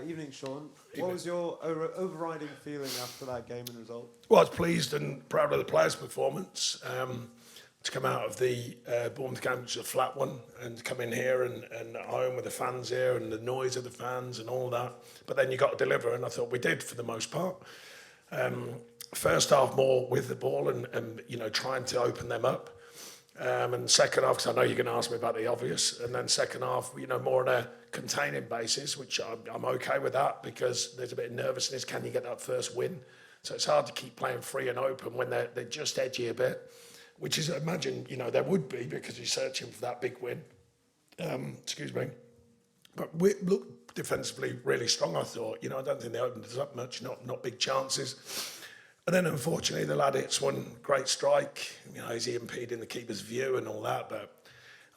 Evening, Sean. What was your overriding feeling after that game and result? Well, I was pleased and proud of the players' performance. To come out of the Bournemouth game, which was a flat one, and to come in here and at home with the fans here and the noise of the fans and all that. But then you got to deliver, and I thought we did for the most part. First half more with the ball and trying to open them up. And second half, because I know you're going to ask me about the obvious, and then second half, more on a containing basis, which I'm okay with that because there's a bit of nervousness. Can you get that first win? So it's hard to keep playing free and open when they're just edgy a bit, which is, I imagine, there would be because you're searching for that big win. Excuse me. But we looked defensively really strong, I thought. I don't think they opened us up much, not big chances. And then, unfortunately, the lad hits one great strike. Is he impeding the keeper's view and all that? But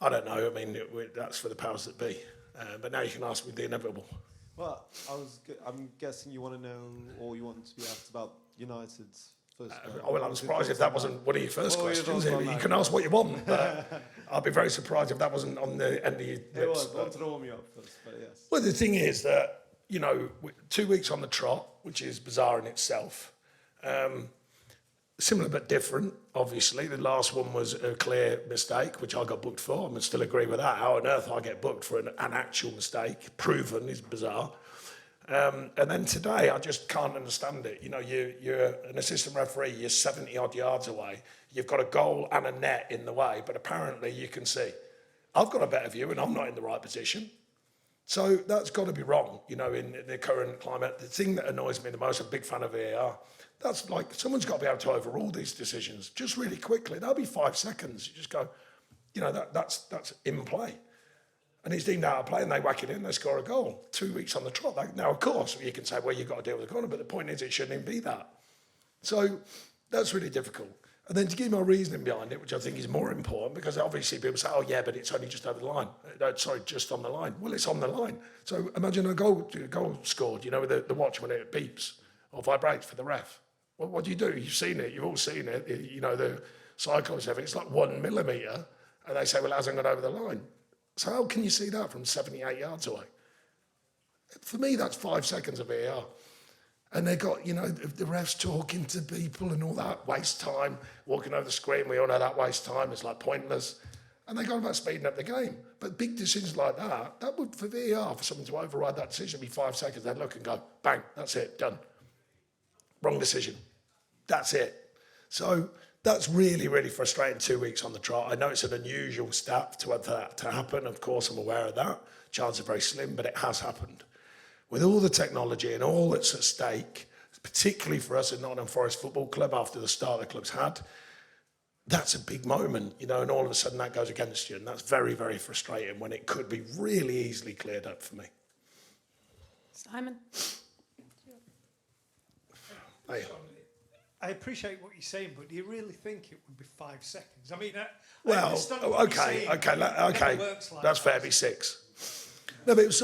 I don't know. I mean, that's for the powers that be. But now you can ask me the inevitable. Well, I'm guessing you want to know, or you want to be asked about United's first. I'm surprised if that wasn't one of your first questions. You can ask what you want, but I'd be very surprised if that wasn't on the end of your lips. It was. I wanted to warm you up first, but yes. Well, the thing is that 2 weeks on the trot, which is bizarre in itself. Similar but different, obviously. The last one was a clear mistake, which I got booked for. I still agree with that. How on earth I get booked for an actual mistake, proven, is bizarre. And then today, I just can't understand it. You're an assistant referee, you're 70-odd yards away. You've got a goal and a net in the way, but apparently you can see. I've got a better view and I'm not in the right position. So that's got to be wrong, in the current climate. The thing that annoys me the most, I'm a big fan of VAR, that's like someone's got to be able to overrule these decisions just really quickly. That'll be 5 seconds. You just go, that's in play. And he's deemed out of play and they whack it in, they score a goal. 2 weeks on the trot. Now, of course, you can say, well, you've got to deal with the corner, but the point is it shouldn't even be that. So that's really difficult. And then to give my reasoning behind it, which I think is more important, because obviously people say, oh, yeah, but it's only just over the line. No, sorry, just on the line. Well, it's on the line. So imagine a goal scored, with the watch when it beeps or vibrates for the ref. Well, what do? You've seen it. You've all seen it. The cyclists have it. It's like 1 millimetre. And they say, well, it hasn't gone over the line. So how can you see that from 78 yards away? For me, that's 5 seconds of VAR. And they got, the refs talking to people and all that, waste time, walking over the screen, we all know that waste time, it's like pointless. And they go about speeding up the game. But big decisions like that would, for VAR, for someone to override that decision, be 5 seconds, they'd look and go, bang, that's it, done. Wrong decision. That's it. So that's really, really frustrating 2 weeks on the trot. I know it's an unusual stat to have that to happen. Of course, I'm aware of that. Chances are very slim, but it has happened. With all the technology and all that's at stake, particularly for us at Nottingham Forest Football Club after the start the club's had, that's a big moment, and all of a sudden that goes against you. And that's very, very frustrating when it could be really easily cleared up for me. Simon? Hey. I appreciate what you're saying, but do you really think it would be 5 seconds? I mean, okay, that's fair. Be 6. No, but if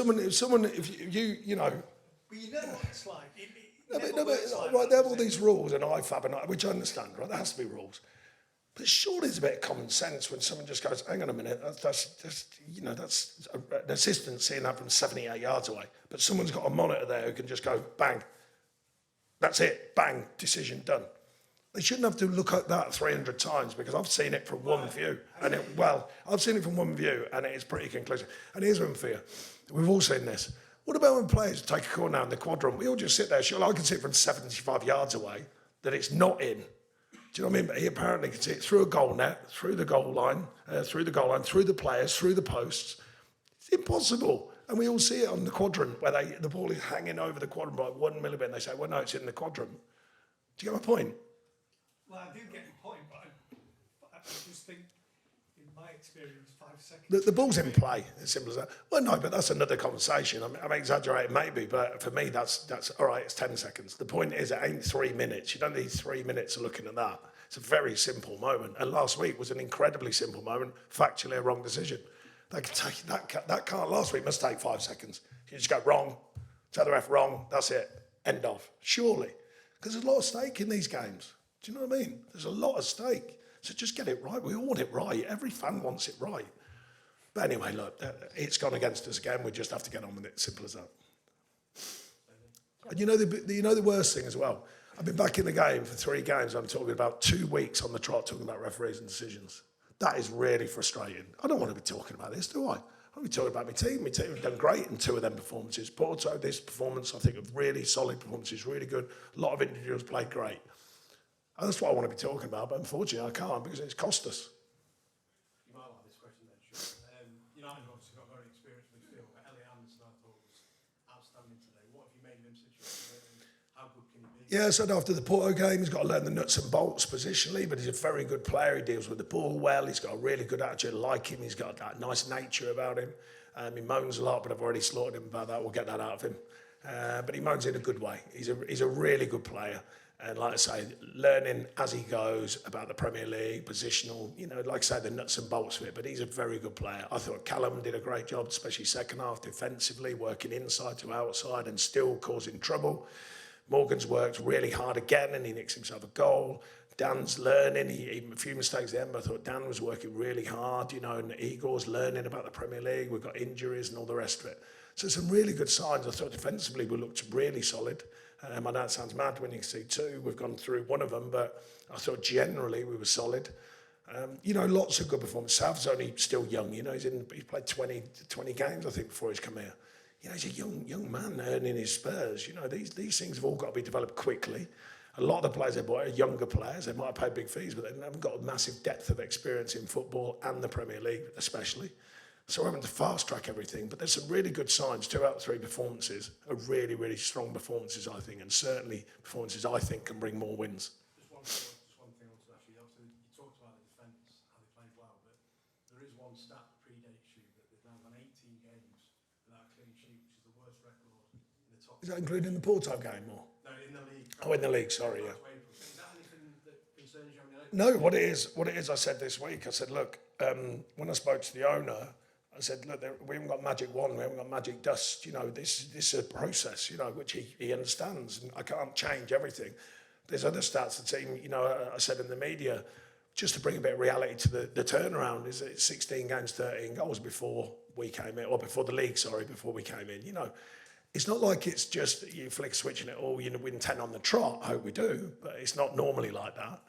you know. But you know what it's like. Right, they have all these rules and IFAB and which I understand, right? There has to be rules. But surely there's a bit of common sense when someone just goes, hang on a minute, that's an assistant seeing that from 78 yards away. But someone's got a monitor there who can just go, bang, that's it, bang, decision done. They shouldn't have to look at that 300 times because I've seen it from one view. I've seen it from one view and it is pretty conclusive. And here's one for you. We've all seen this. What about when players take a corner in the quadrant? We all just sit there. Sure, I can see it from 75 yards away that it's not in. Do you know what I mean? But he apparently can see it through a goal net, through the goal line, through the players, through the posts. It's impossible. And we all see it on the quadrant where the ball is hanging over the quadrant by 1 millimetre and they say, well, no, it's in the quadrant. Do you get my point? Well, I do get your point, but I just think, in my experience, 5 seconds... The ball's in play, as simple as that. Well, no, but that's another conversation. I'm exaggerating maybe, but for me, that's all right, it's 10 seconds. The point is, it ain't 3 minutes. You don't need 3 minutes of looking at that. It's a very simple moment. And last week was an incredibly simple moment, factually a wrong decision. They can take that can't last week must take 5 seconds. You just go wrong, tell the ref wrong, that's it, end of. Surely. Because there's a lot of stake in these games. Do you know what I mean? There's a lot at stake. So just get it right. We all want it right. Every fan wants it right. But anyway, look, it's gone against us again. We just have to get on with it. Simple as that. And you know the worst thing as well? I've been back in the game for 3 games. I'm talking about 2 weeks on the trot talking about referees and decisions. That is really frustrating. I don't want to be talking about this, do I? I want to be talking about my team. My team have done great in 2 of them performances. Porto, this performance, I think, of really solid performances, really good. A lot of individuals played great. And that's what I want to be talking about, but unfortunately I can't because it's cost us. You might like this question then, sure. United have obviously got very experienced midfield, but Elliot Anderson I thought was outstanding today. What have you made of him situationally? How good can he be? Yeah, so after the Porto game, he's got to learn the nuts and bolts positionally, but he's a very good player. He deals with the ball well. He's got a really good attitude. I like him. He's got that nice nature about him. He moans a lot, but I've already slaughtered him about that. We'll get that out of him. But he moans in a good way. He's a really good player. And like I say, learning as he goes about the Premier League, positional, like I say, the nuts and bolts of it. But he's a very good player. I thought Callum did a great job, especially second half defensively, working inside to outside and still causing trouble. Morgan's worked really hard again and he nicks himself a goal. Dan's learning. Even a few mistakes at the end, but I thought Dan was working really hard, and Igor's learning about the Premier League. We've got injuries and all the rest of it. So some really good signs. I thought defensively we looked really solid. I know it sounds mad when you see 2. We've gone through one of them, but I thought generally we were solid. Lots of good performances. South's only still young. He's played 20 games, I think, before he's come here. He's a young man earning his spurs. These things have all got to be developed quickly. A lot of the players they bought are younger players. They might have paid big fees, but they haven't got a massive depth of experience in football and the Premier League especially. So we're having to fast track everything, but there's some really good signs. 2 out of 3 performances are really, really strong performances, I think, and certainly performances I think can bring more wins. Just one thing I wanted to actually, obviously you talked about the defence, how they played well, but there is one stat that predates you that they've now won 18 games without a clean sheet, which is the worst record in the top. Is that including the Porto game or? No, in the league. Oh, in the league, sorry, yeah. Is that anything that concerns you? No, what it is, I said this week, I said, look, when I spoke to the owner, I said, look, we haven't got magic wand, we haven't got magic dust, this is a process, which he understands, and I can't change everything. There's other stats the team, I said in the media, just to bring a bit of reality to the turnaround, is it 16 games, 13 goals before we came in, or before the league, before we came in, It's not like it's just you flick switching it all, win 10 on the trot, I hope we do, but it's not normally like that.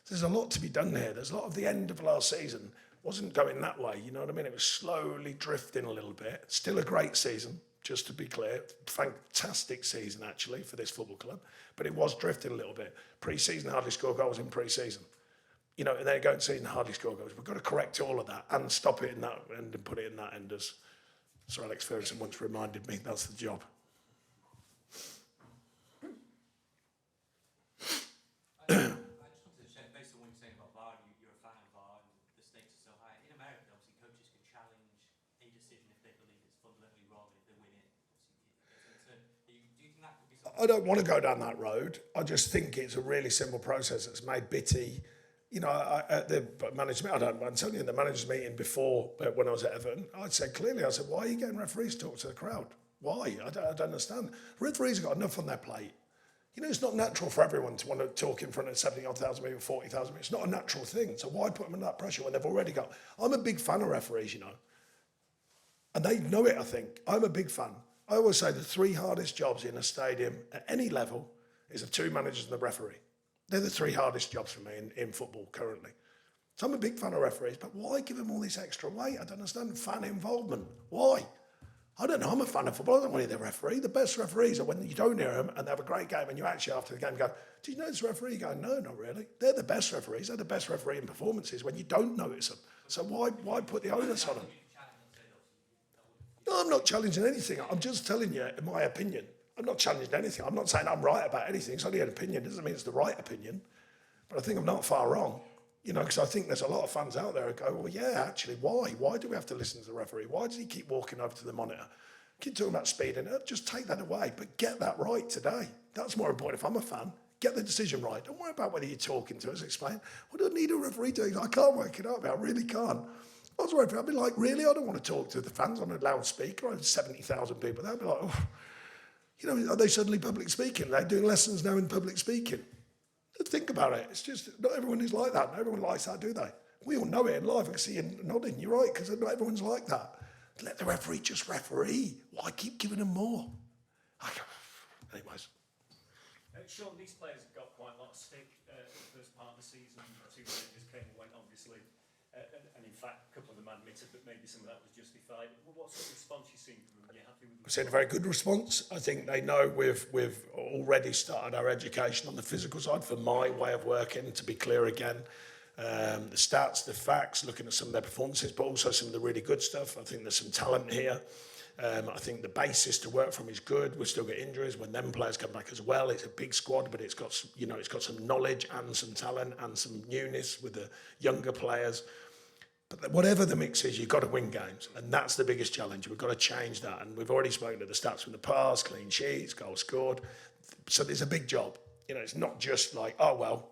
There's a lot to be done here. There's a lot of the end of last season wasn't going that way, you know what I mean? It was slowly drifting a little bit. Still a great season, just to be clear. Fantastic season, actually, for this football club. But it was drifting a little bit. Pre-season, hardly score goals in pre-season. And then go and season, hardly score goals. We've got to correct all of that and stop it in that end and put it in that end, as Sir Alex Ferguson once reminded me. That's the job. I just wanted to check, based on what you're saying about VAR, you're a fan of VAR and the stakes are so high. In America, obviously, coaches can challenge a decision if they believe it's fundamentally wrong, if they win it. Do you think that could be something? I don't want to go down that road. I just think it's a really simple process that's made bitty. At the management, I'm telling you, in the managers' meeting before, when I was at Everton, I said, why are you getting referees to talk to the crowd? Why? I don't understand. Referees have got enough on their plate. It's not natural for everyone to want to talk in front of 70,000 people, 40,000 people. It's not a natural thing. So why put them under that pressure when they've already got... I'm a big fan of referees, And they know it, I think. I'm a big fan. I always say the 3 hardest jobs in a stadium at any level is the 2 managers and the referee. They're the 3 hardest jobs for me in football currently. So I'm a big fan of referees, but why give them all this extra weight? I don't understand. Fan involvement. Why? I don't know. I'm a fan of football. I don't want to hear the referee. The best referees are when you don't hear them and they have a great game and you actually, after the game, go, did you know this referee? You go, no, not really. They're the best referees. They're the best referee in performances when you don't notice them. So why put the onus on them? No, I'm not challenging anything. I'm just telling you my opinion. I'm not challenging anything. I'm not saying I'm right about anything. It's only an opinion. It doesn't mean it's the right opinion. But I think I'm not far wrong. Because I think there's a lot of fans out there who go, well, yeah, actually, why? Why do we have to listen to the referee? Why does he keep walking over to the monitor? Keep talking about speeding up. Just take that away, but get that right today. That's more important. If I'm a fan, get the decision right. Don't worry about whether you're talking to us. Explain. What do I need a referee doing? I can't work it out. I really can't. I was worried. I'd be like, really? I don't want to talk to the fans on a loudspeaker. I have 70,000 people. They'd be like, oh. Are they suddenly public speaking? They're doing lessons now in public speaking. Think about it. It's just, not everyone is like that. Not everyone likes that, do they? We all know it in life. I can see you nodding. You're right, because not everyone's like that. Let the referee just referee. Why keep giving them more? Anyways. Sean, these players got quite a lot of stick the first part of the season. Two managers came and went, obviously. And in fact, a couple of them admitted that maybe some of that was justified. What sort of response you seen from them? Are you happy with them? We've seen a very good response. I think they know we've already started our education on the physical side for my way of working, to be clear again. The stats, the facts, looking at some of their performances, but also some of the really good stuff. I think there's some talent here. I think the basis to work from is good. We still get injuries when them players come back as well. It's a big squad, but it's got some knowledge and some talent and some newness with the younger players. But whatever the mix is, you've got to win games, and that's the biggest challenge. We've got to change that, and we've already spoken to the stats from the past: clean sheets, goals scored. So there's a big job. It's not just like, oh well,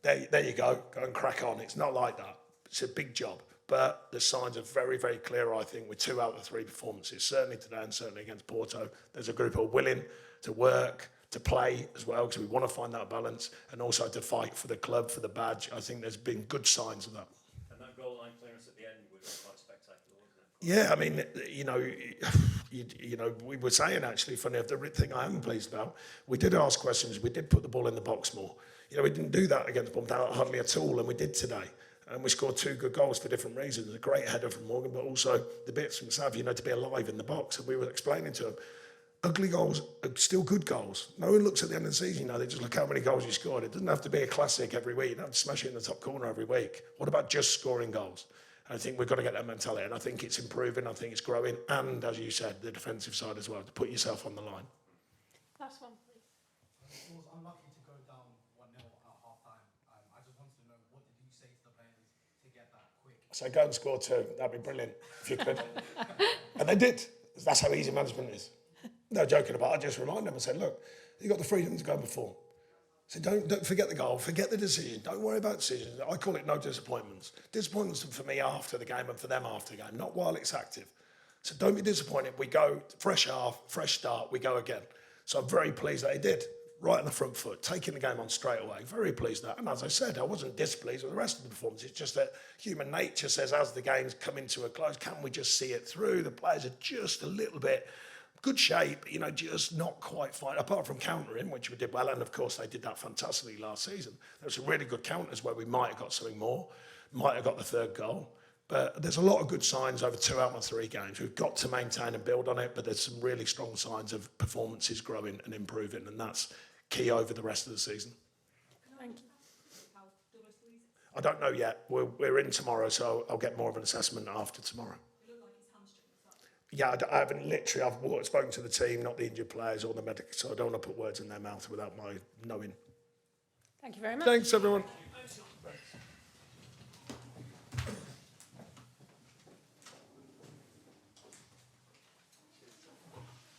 there you go and crack on. It's not like that. It's a big job. But the signs are very, very clear, I think, with 2 out of 3 performances, certainly today and certainly against Porto. There's a group who are willing to work, to play as well, because we want to find that balance, and also to fight for the club, for the badge. I think there's been good signs of that. And that goal line clearance at the end was quite spectacular, wasn't it? Yeah, I mean, we were saying, actually, funny enough, the thing I am pleased about, we did ask questions, we did put the ball in the box more. We didn't do that against Bournemouth hardly at all, and we did today. And we scored 2 good goals for different reasons. A great header from Morgan, but also the bits from Sav, to be alive in the box. And we were explaining to him, ugly goals are still good goals. No one looks at the end of the season, they just look how many goals you scored. It doesn't have to be a classic every week. You don't have to smash it in the top corner every week. What about just scoring goals? And I think we've got to get that mentality. And I think it's improving. I think it's growing. And, as you said, the defensive side as well, to put yourself on the line. Last one, please. Was unlucky to go down 1-0 at half-time. I just wanted to know, what did you say to the players to get that quick? So go and score 2. That'd be brilliant if you could. And they did. That's how easy management is. No joking about it. I just remind them and said, look, you've got the freedom to go before. So don't forget the goal, forget the decision. Don't worry about decisions. I call it no disappointments. Disappointments for me after the game and for them after the game, not while it's active. So don't be disappointed. We go fresh half, fresh start, we go again. So I'm very pleased that they did. Right on the front foot, taking the game on straight away. Very pleased with that. And as I said, I wasn't displeased with the rest of the performance. It's just that human nature says, as the game's coming to a close, can we just see it through? The players are just a little bit good shape, just not quite fine. Apart from countering, which we did well, and of course they did that fantastically last season. There were some really good counters where we might have got something more, might have got the 3rd goal. But there's a lot of good signs over 2 out of 3 games. We've got to maintain and build on it, but there's some really strong signs of performances growing and improving, and that's key over the rest of the season. Thank you. I don't know yet. We're in tomorrow, so I'll get more of an assessment after tomorrow. Yeah, I haven't literally. I've spoken to the team, not the injured players or the medics, so I don't want to put words in their mouth without my knowing. Thank you very much. Thanks, everyone.